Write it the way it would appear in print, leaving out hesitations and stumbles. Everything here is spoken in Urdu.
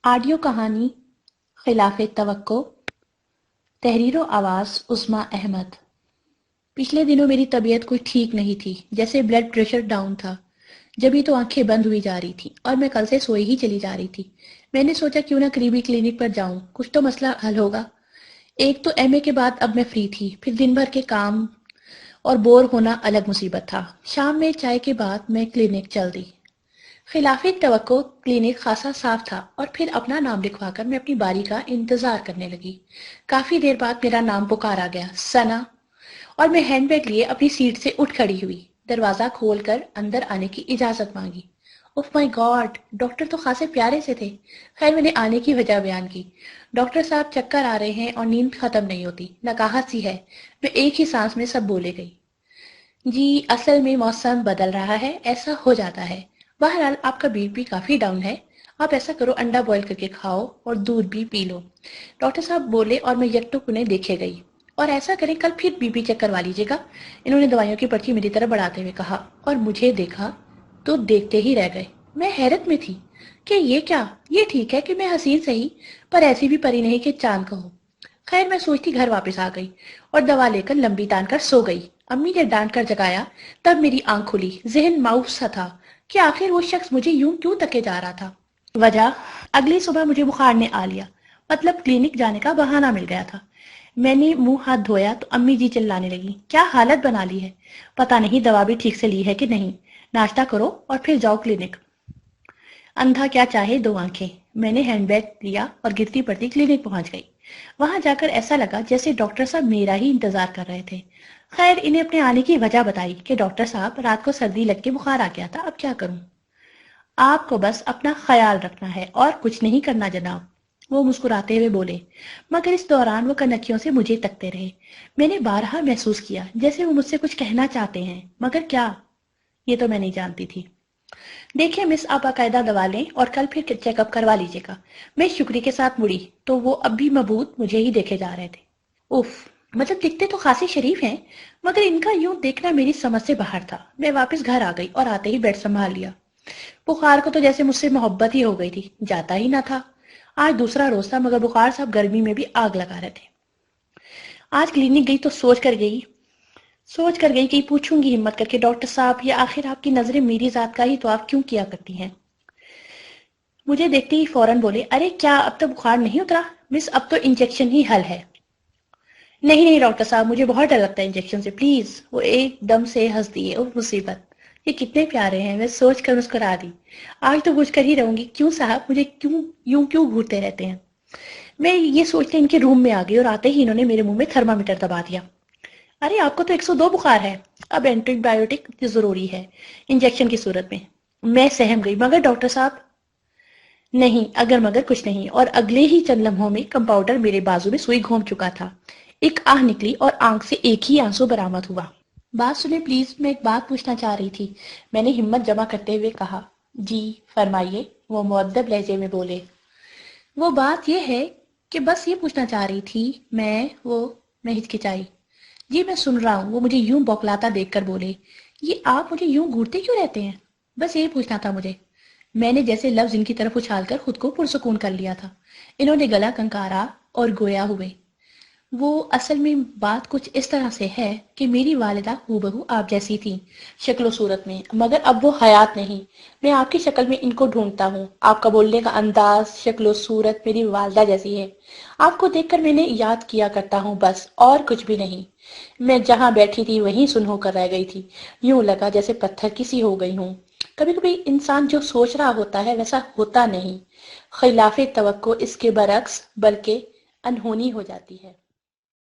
آڈیو کہانی خلاف توقع، تحریر و آواز عظمیٰ احمد۔ پچھلے دنوں میری طبیعت کوئی ٹھیک نہیں تھی، جیسے بلڈ پریشر ڈاؤن تھا۔ جبھی تو آنکھیں بند ہوئی جا رہی تھی اور میں کل سے سوئی ہی چلی جا رہی تھی۔ میں نے سوچا کیوں نہ قریبی کلینک پر جاؤں، کچھ تو مسئلہ حل ہوگا۔ ایک تو ایم اے کے بعد اب میں فری تھی، پھر دن بھر کے کام اور بور ہونا الگ مصیبت تھا۔ شام میں چائے کے بعد میں کلینک چل دی۔ خلاف توقع کلینک خاصا صاف تھا اور پھر اپنا نام لکھوا کر میں اپنی باری کا انتظار کرنے لگی۔ کافی دیر بعد میرا نام پکارا گیا، ثنا، اور میں ہینڈ بیگ لیے اپنی سیٹ سے اٹھ کھڑی ہوئی، دروازہ کھول کر اندر آنے کی اجازت مانگی۔ اوف مائی گاڈ، ڈاکٹر تو خاصے پیارے سے تھے۔ خیر میں نے آنے کی وجہ بیان کی۔ ڈاکٹر صاحب چکر آ رہے ہیں اور نیند ختم نہیں ہوتی، نکاہت سی ہے۔ میں ایک ہی سانس میں سب بولے گئی۔ جی اصل میں موسم بدل رہا ہے، ایسا ہو جاتا ہے۔ بہرحال آپ کا بی پی کافی ڈاؤن ہے، آپ ایسا کرو انڈا بوائل کر کے کھاؤ اور دودھ بھی پی لو۔ ڈاکٹر صاحب بولے اور میں یکٹک انہیں دیکھے گئی۔ اور ایسا کریں کل پھر بی پی چیک کروا لیجیے گا، انہوں نے دوائیوں کی پرچی میری طرف بڑھاتے ہوئے کہا، اور مجھے دیکھا تو دیکھتے ہی رہ گئے۔ میں حیرت میں تھی کہ یہ کیا، یہ ٹھیک ہے کہ میں حسین صحیح پر ایسی بھی پری نہیں کہ چاند کہو۔ خیر میں سوچتی گھر واپس آ گئی اور دوا لے کر لمبی تان کر سو گئی۔ امی نے ڈانٹ کر جگایا، تب میری آنکھ کھلی، ذہن ماؤس سا تھا کہ آخر وہ شخص مجھے یوں کیوں تکے جا رہا تھا۔ وجہ، اگلی صبح مجھے بخار نے آ لیا، مطلب کلینک جانے کا بہانہ مل گیا تھا۔ میں نے منہ ہاتھ دھویا تو امی جی چلانے لگی، کیا حالت بنا لی ہے، پتہ نہیں دوا بھی ٹھیک سے لی ہے کہ نہیں، ناشتہ کرو اور پھر جاؤ کلینک۔ اندھا کیا چاہے دو آنکھیں۔ میں نے ہینڈ بیگ لیا اور گرتی پڑتی کلینک پہنچ گئی۔ وہاں جا کر ایسا لگا جیسے ڈاکٹر صاحب میرا ہی انتظار کر رہے تھے۔ خیر انہیں اپنے آنے کی وجہ بتائی کہ ڈاکٹر صاحب رات کو سردی لگ کے بخار آ گیا تھا، اب کیا کروں۔ آپ کو بس اپنا خیال رکھنا ہے اور کچھ نہیں کرنا جناب، وہ مسکراتے ہوئے بولے، مگر اس دوران وہ کنکیوں سے مجھے تکتے رہے۔ میں نے بارہا محسوس کیا جیسے وہ مجھ سے کچھ کہنا چاہتے ہیں، مگر کیا، یہ تو میں نہیں جانتی تھی۔ دیکھیں مس، آپ باقاعدہ دوا لیں اور کل پھر چیک اپ کروا لیجیے گا۔ میں شکری کے ساتھ مڑی تو وہ اب بھی مبہوت مجھے ہی دیکھے جا رہے تھے۔ اف، مطلب دکھتے تو خاصی شریف ہیں، مگر ان کا یوں دیکھنا میری سمجھ سے باہر تھا۔ میں واپس گھر آ گئی اور آتے ہی بیڈ سنبھال لیا۔ بخار کو تو جیسے مجھ سے محبت ہی ہو گئی تھی، جاتا ہی نہ تھا۔ آج دوسرا روز تھا مگر بخار صاحب گرمی میں بھی آگ لگا رہے تھے۔ آج کلینک گئی تو سوچ کر گئی کہ پوچھوں گی ہمت کر کے، ڈاکٹر صاحب یہ آخر آپ کی نظریں میری ذات کا ہی تو آپ کیوں کیا کرتی ہیں؟ مجھے دیکھتے ہی فوراً بولے، ارے کیا اب تک بخار نہیں اترا؟ مس اب تو انجیکشن ہی حل ہے۔ نہیں ڈاکٹر صاحب، مجھے بہت ڈر لگتا ہے انجیکشن سے، پلیز۔ وہ ایک دم سے ہنس دیے، اوہ مصیبت، یہ کتنے پیارے ہیں۔ میں سوچ کر مسکرا دی، آج تو پوچھ کر ہی رہوں گی، کیوں صاحب مجھے یوں کیوں گھورتے رہتے ہیں؟ میں یہ سوچتے ان کے روم میں آ گئی اور آتے ہی انہوں نے میرے منہ میں تھرمامیٹر دبا دیا۔ ارے آپ کو تو 102 بخار ہے، اب اینٹی بایوٹک ضروری ہے انجیکشن کی صورت میں۔ میں سہم گئی، مگر ڈاکٹر صاحب، نہیں اگر مگر کچھ نہیں، اور اگلے ہی چند لمحوں میں کمپاؤڈر میرے بازو میں سوئی گھوم چکا تھا۔ ایک آہ نکلی اور آنکھ سے ایک ہی آنسو برآمد ہوا۔ بات سنیں پلیز، میں ایک بات پوچھنا چاہ رہی تھی، میں نے ہمت جمع کرتے ہوئے کہا۔ جی فرمائیے، وہ مؤدب لہجے میں بولے۔ وہ بات یہ ہے کہ بس یہ پوچھنا چاہ رہی تھی، میں ہچکچائی۔ جی میں سن رہا ہوں، وہ مجھے یوں بوکلاتا دیکھ کر بولے، یہ آپ مجھے یوں گھورتے کیوں رہتے ہیں؟ بس یہی پوچھنا تھا مجھے۔ میں نے جیسے لفظ ان کی طرف اچھال کر خود کو پرسکون کر لیا تھا۔ انہوں نے گلا کنکارا اور گویا ہوئے، وہ اصل میں بات کچھ اس طرح سے ہے کہ میری والدہ ہو آپ جیسی تھی شکل و صورت میں، مگر اب وہ حیات نہیں۔ میں آپ کی شکل میں ان کو ڈھونڈتا ہوں، آپ کا بولنے کا انداز، شکل و صورت میری والدہ جیسی ہے۔ آپ کو دیکھ کر میں نے یاد کیا کرتا ہوں بس، اور کچھ بھی نہیں۔ میں جہاں بیٹھی تھی وہیں سن ہو کر رہ گئی تھی، یوں لگا جیسے پتھر کسی ہو گئی ہوں۔ کبھی کبھی انسان جو سوچ رہا ہوتا ہے ویسا ہوتا نہیں، خلاف توقع اس کے برعکس بلکہ انہونی ہو جاتی ہے۔